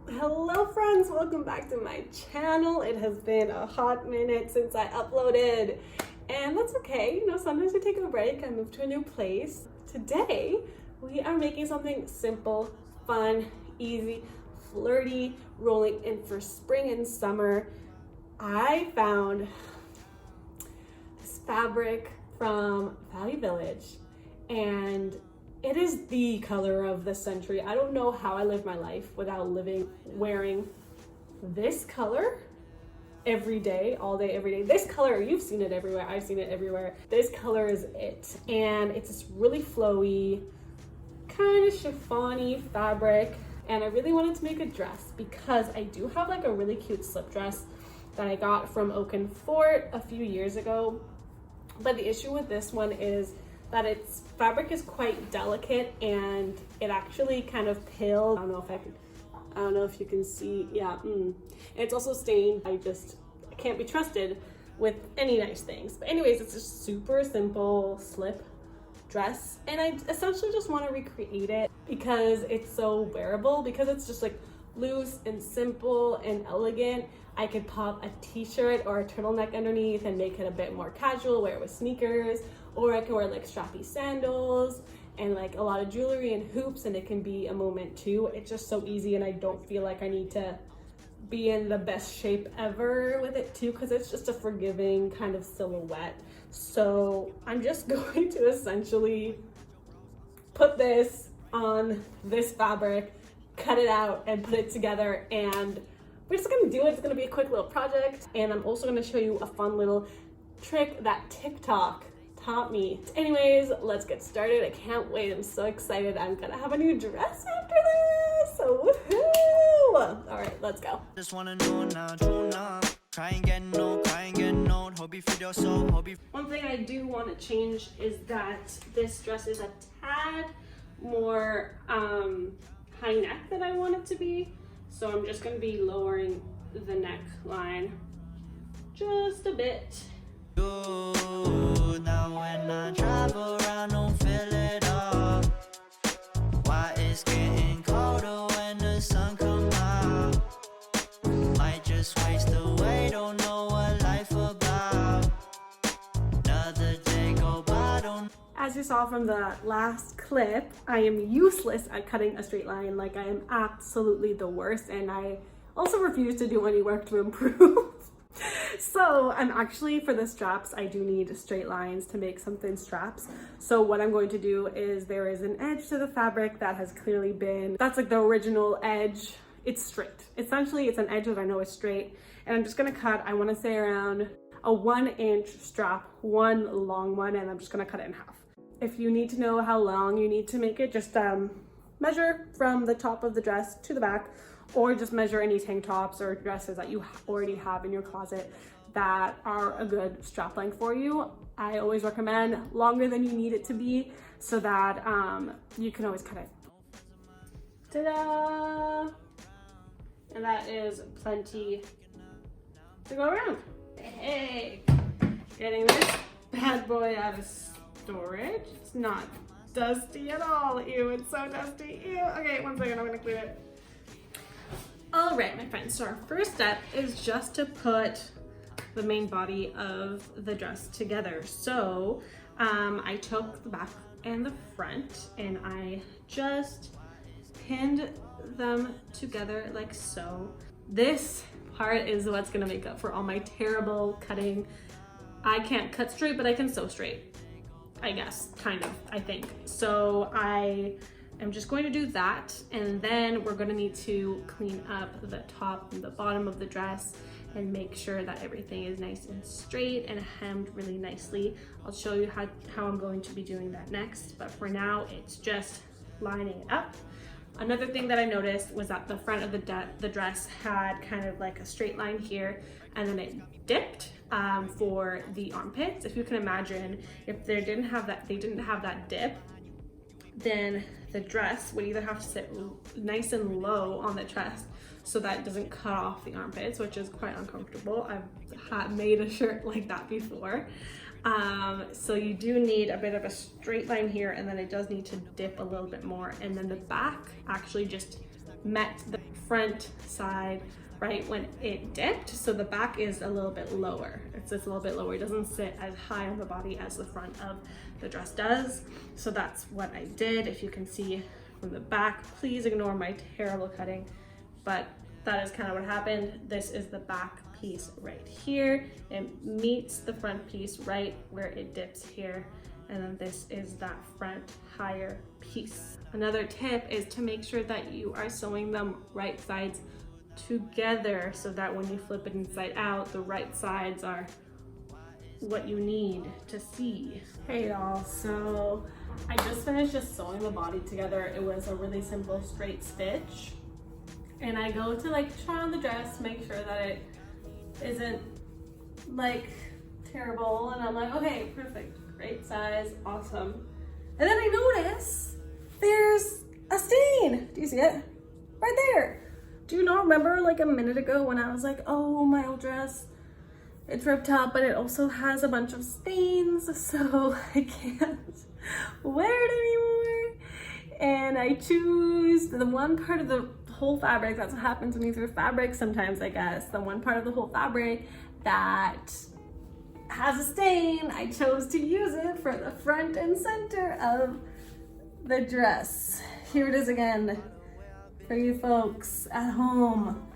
Hello friends, welcome back to my channel. It has been a hot minute since I uploaded, and that's okay. Sometimes I take a break, I move to a new place. Today, we are making something simple, fun, easy, flirty, rolling in for spring and summer. I found this fabric from Value Village, and it is the color of the century. I don't know how I live my life without wearing this color every day, all day, every day. This color, you've seen it everywhere. I've seen it everywhere. This color is it. And it's this really flowy, kind of chiffon-y fabric. And I really wanted to make a dress because I do have like a really cute slip dress that I got from Oaken Fort a few years ago. But the issue with this one is that its fabric is quite delicate and it actually kind of peeled. I don't know if you can see. Yeah, and it's also stained. I can't be trusted with any nice things. But anyways, it's a super simple slip dress, and I essentially just want to recreate it because it's so wearable, because it's just like loose and simple and elegant. I could pop a t-shirt or a turtleneck underneath and make it a bit more casual, wear it with sneakers, or I can wear like strappy sandals and like a lot of jewelry and hoops, and it can be a moment too. It's just so easy, and I don't feel like I need to be in the best shape ever with it too, because it's just a forgiving kind of silhouette. So I'm just going to essentially put this on this fabric, cut it out and put it together, and we're just gonna do it. It's gonna be a quick little project, and I'm also gonna show you a fun little trick that TikTok taught me. Anyways, let's get started. I can't wait. I'm so excited. I'm gonna have a new dress after this. So woohoo! All right, let's go. Just wanna know now, true now. Try and get no, hope you feel your soul, hope you. One thing I do want to change is that this dress is a tad more high neck than I want it to be. So I'm just gonna be lowering the neckline just a bit. Now when I drive around, don't feel it all. Why it's getting colder when the sun come out. Might just waste away, don't know what life about. Another day go by, don't. As you saw from the last clip, I am useless at cutting a straight line. Like, I am absolutely the worst, and I also refuse to do any work to improve. So I'm actually, for the straps, I do need straight lines to make some thin straps. So what I'm going to do is, there is an edge to the fabric that has clearly been, that's like the original edge. It's straight. Essentially, it's an edge that I know is straight. And I'm just gonna cut, I wanna say around a 1-inch strap, one long one, and I'm just gonna cut it in half. If you need to know how long you need to make it, just measure from the top of the dress to the back, or just measure any tank tops or dresses that you already have in your closet that are a good strap length for you. I always recommend longer than you need it to be, so that you can always cut it. Ta-da! And that is plenty to go around. Hey, getting this bad boy out of storage. It's not dusty at all. Ew, it's so dusty. Ew. Okay, one second, I'm gonna clean it. All right, my friends, so our first step is just to put the main body of the dress together. So I took the back and the front, and I just pinned them together like so. This part is what's gonna make up for all my terrible cutting. I can't cut straight, but I can sew straight, I guess, kind of, I think. So I'm just going to do that, and then we're going to need to clean up the top and the bottom of the dress and make sure that everything is nice and straight and hemmed really nicely. I'll show you how I'm going to be doing that next, but for now it's just lining it up. Another thing that I noticed was that the front of the dress had kind of like a straight line here, and then it dipped for the armpits. If you can imagine, if they didn't have that dip, then the dress would either have to sit nice and low on the chest so that it doesn't cut off the armpits, which is quite uncomfortable. I've made a shirt like that before. So you do need a bit of a straight line here, and then it does need to dip a little bit more, and then the back actually just met the front side right when it dipped, so the back is a little bit lower. It's just a little bit lower. It doesn't sit as high on the body as the front of the dress does. So that's what I did. If you can see from the back, please ignore my terrible cutting, but that is kind of what happened. This is the back piece right here. It meets the front piece right where it dips here. And then this is that front higher piece. Another tip is to make sure that you are sewing them right sides together so that when you flip it inside out, the right sides are what you need to see. Hey y'all, so I just finished sewing the body together. It was a really simple straight stitch. And I go to like try on the dress, make sure that it isn't like terrible. And I'm like, okay, perfect, great size, awesome. And then I notice there's a stain. Do you see it? Right there. Do you not remember like a minute ago when I was like, oh, my old dress, it's ripped up, but it also has a bunch of stains, so I can't wear it anymore. And I choose the one part of the whole fabric. That's what happens when you throw fabric sometimes, I guess. The one part of the whole fabric that has a stain, I chose to use it for the front and center of the dress. Here it is again for you folks at home.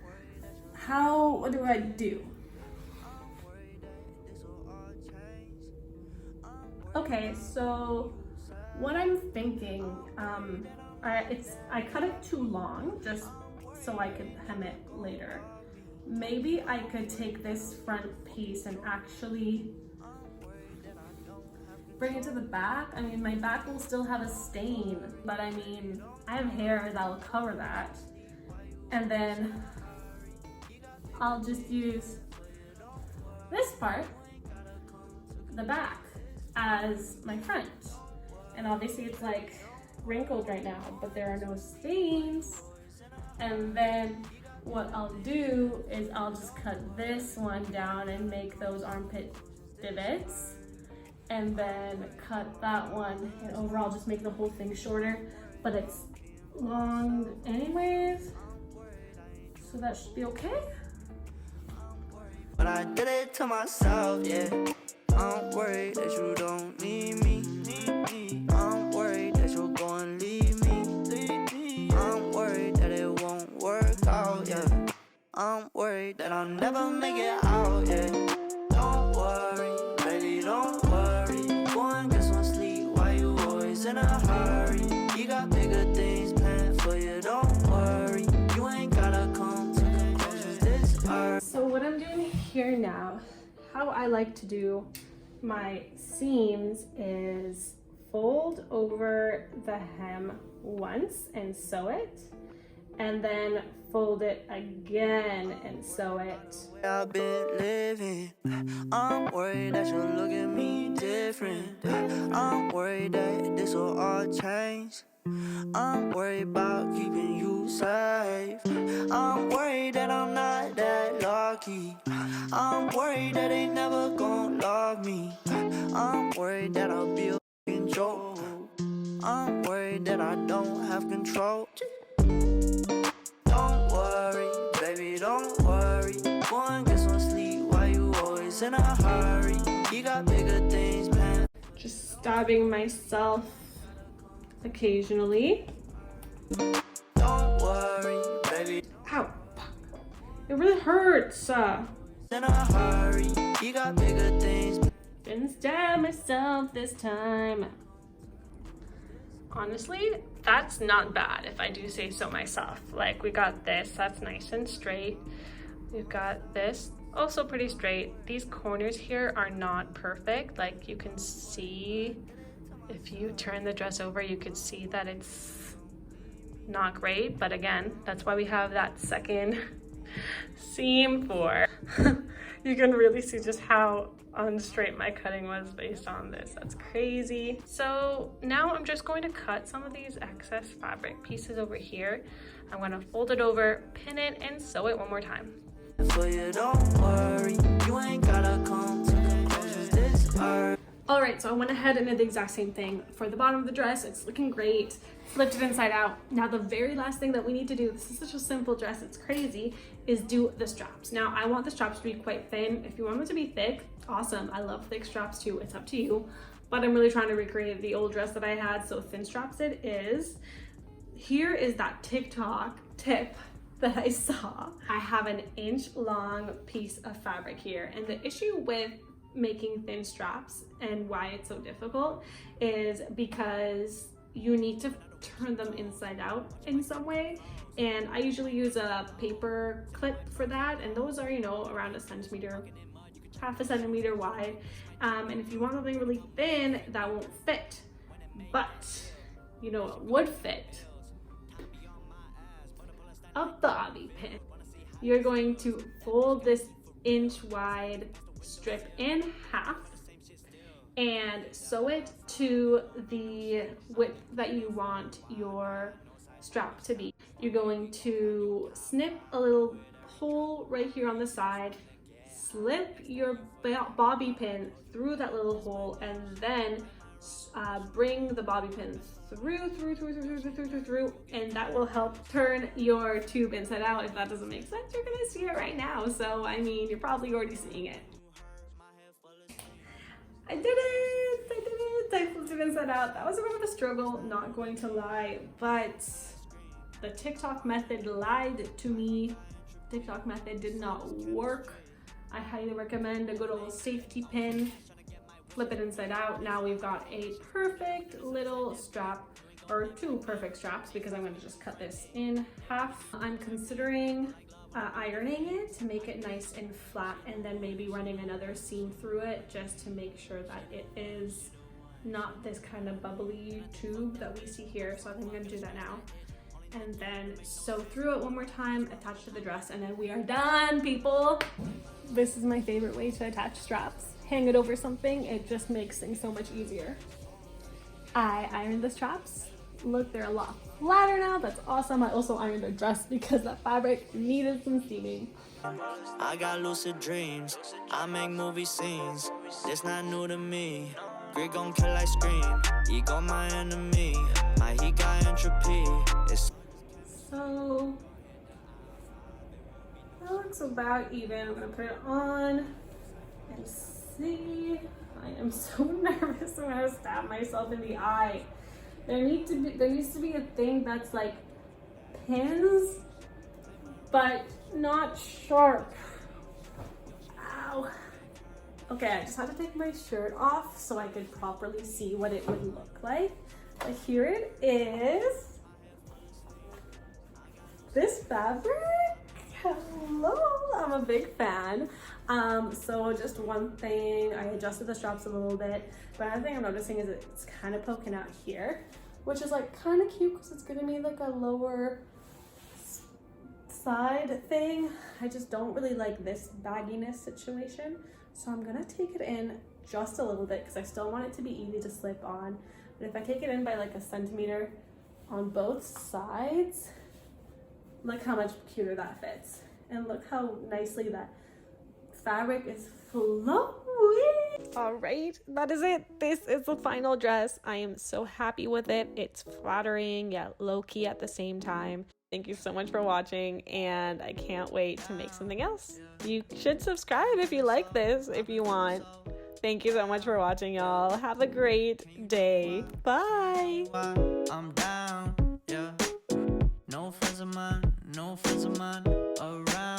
What do I do? Okay, so what I'm thinking, I cut it too long just so I could hem it later. Maybe I could take this front piece and actually bring it to the back. I mean, my back will still have a stain, but I mean, I have hair that'll cover that. And then I'll just use this part, the back, as my front. And obviously it's like wrinkled right now, but there are no stains. And then what I'll do is I'll just cut this one down and make those armpit divots, and then cut that one, and overall just make the whole thing shorter, but it's long anyways, so that should be okay. But I did it to myself, yeah. I'm worried that you don't need me. I'm worried that you're going to leave me. I'm worried that it won't work out, yeah. I'm worried that I'll never make it out, yeah. Don't worry, baby, don't worry. Go and get some sleep while you always in a hurry. You got bigger things planned for you, don't worry. You ain't gotta come to conclusions this earth. So what I'm doing here now, how I like to do my seams is fold over the hem once and sew it, and then fold it again and sew it. I've been living. I'm worried that you'll look at me different. I'm worried that this will all change. I'm worried about keeping you safe. I'm worried that I'm not that lucky. I'm worried that they never gon' love me. I'm worried that I'll be a f***ing joke. I'm worried that I don't have control. Don't worry, baby, don't worry. Go and get some sleep while you always in a hurry. You got bigger things planned. Just stabbing myself occasionally. Don't worry, baby. Ow, fuck. It really hurts. In a hurry, you got bigger things. Didn't stab myself this time. Honestly, that's not bad if I do say so myself. Like, we got this, that's nice and straight. We've got this, also pretty straight. These corners here are not perfect. Like, you can see, if you turn the dress over, you could see that it's not great. But again, that's why we have that second seam for. You can really see just how unstraight my cutting was based on this. That's crazy. So now I'm just going to cut some of these excess fabric pieces over here. I'm going to fold it over, pin it, and sew it one more time. For you, don't worry. You ain't gotta come to conclusions this earth. All right, so I went ahead and did the exact same thing for the bottom of the dress. It's looking great. Flipped it inside out. Now the very last thing that we need to do, this is such a simple dress, it's crazy, is do the straps. Now I want the straps to be quite thin. If you want them to be thick, awesome. I love thick straps too, it's up to you. But I'm really trying to recreate the old dress that I had, so thin straps it is. Here is that TikTok tip that I saw. I have an inch long piece of fabric here, and the issue with making thin straps and why it's so difficult is because you need to turn them inside out in some way, and I usually use a paper clip for that, and those are, you know, around a centimeter, half a centimeter wide, and if you want something really thin, that won't fit. But you know what would fit? A bobby pin. You're going to fold this inch wide strip in half and sew it to the width that you want your strap to be. You're going to snip a little hole right here on the side, slip your bobby pin through that little hole, and then bring the bobby pin through, and that will help turn your tube inside out. If that doesn't make sense, you're gonna see it right now. So I mean, you're probably already seeing it. I did it! I flipped it inside out. That was a bit of a struggle, not going to lie, but the TikTok method lied to me. TikTok method did not work. I highly recommend a good old safety pin. Flip it inside out. Now we've got a perfect little strap, or two perfect straps, because I'm going to just cut this in half. I'm considering ironing it to make it nice and flat, and then maybe running another seam through it just to make sure that it is not this kind of bubbly tube that we see here. So I think I'm going to do that now, and then sew through it one more time, attach to the dress, and then we are done, people. This is my favorite way to attach straps. Hang it over something, it just makes things so much easier. I ironed the straps. Look, they're a lot flatter now. That's awesome. I also ironed the dress because that fabric needed some steaming. I got lucid dreams, I make movie scenes. This not new to me. Greek gon' kill like scream. Ego my enemy. My heat got entropy. So that looks about even. I'm gonna put it on and see. I am so nervous. I'm gonna stab myself in the eye. There needs to be a thing that's like pins, but not sharp. Ow. Okay, I just had to take my shirt off so I could properly see what it would look like. But here it is. This fabric. Hello, I'm a big fan. So just one thing, I adjusted the straps a little bit, but another thing I'm noticing is it's kind of poking out here, which is like kind of cute because it's giving me like a lower side thing. I just don't really like this bagginess situation, so I'm gonna take it in just a little bit because I still want it to be easy to slip on. But if I take it in by like a centimeter on both sides, look how much cuter that fits, and look how nicely that fabric is flowing. All right, that is it. This is the final dress. I am so happy with it. It's flattering yet low-key at the same time. Thank you so much for watching, and I can't wait to make something else. You should subscribe if you like this, if you want. Thank you so much for watching, y'all. Have a great day. Bye. I'm down, yeah. No friends of mine, no friends of mine.